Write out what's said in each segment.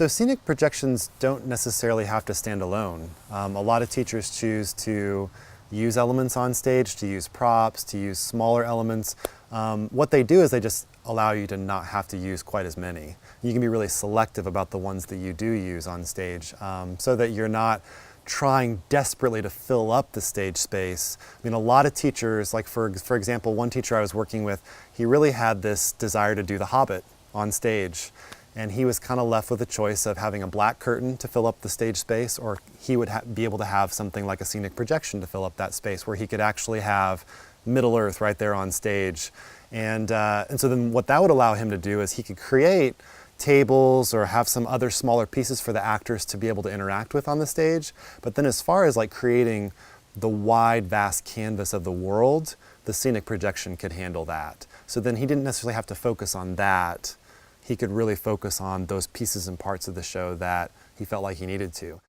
So scenic projections don't necessarily have to stand alone. A lot of teachers choose to use elements on stage, to use props, to use smaller elements. What they do is they just allow you to not have to use quite as many. You can be really selective about the ones that you do use on stage, so that you're not trying desperately to fill up the stage space. I mean, a lot of teachers, like for example, one teacher I was working with, he really had this desire to do The Hobbit on stage. And he was kind of left with a choice of having a black curtain to fill up the stage space, or he would be able to have something like a scenic projection to fill up that space, where he could actually have Middle Earth right there on stage. And so then what that would allow him to do is he could create tables or have some other smaller pieces for the actors to be able to interact with on the stage. But then as far as like creating the wide, vast canvas of the world, the scenic projection could handle that. So then he didn't necessarily have to focus on that. He could really focus on those pieces and parts of the show that he felt like he needed to.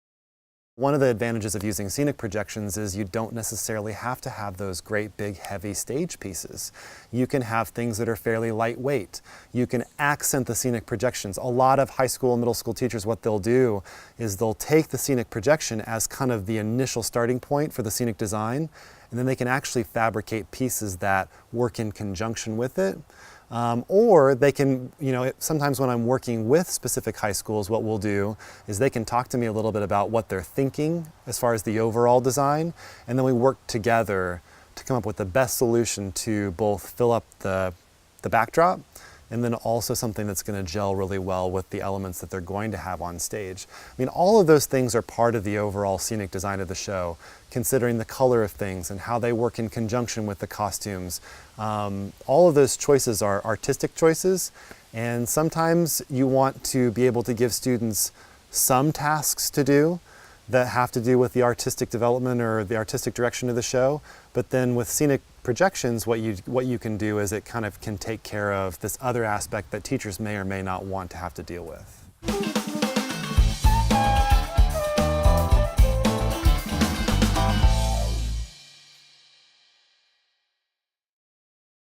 One of the advantages of using scenic projections is you don't necessarily have to have those great big heavy stage pieces. You can have things that are fairly lightweight. You can accent the scenic projections. A lot of high school and middle school teachers, what they'll do is they'll take the scenic projection as kind of the initial starting point for the scenic design, and then they can actually fabricate pieces that work in conjunction with it. Or they can, sometimes when I'm working with specific high schools, what we'll do is they can talk to me a little bit about what they're thinking as far as the overall design, and then we work together to come up with the best solution to both fill up the backdrop and then also something that's going to gel really well with the elements that they're going to have on stage. I mean, all of those things are part of the overall scenic design of the show, considering the color of things and how they work in conjunction with the costumes. All of those choices are artistic choices, and sometimes you want to be able to give students some tasks to do that have to do with the artistic development or the artistic direction of the show. But then with scenic projections, what you can do is it kind of can take care of this other aspect that teachers may or may not want to have to deal with.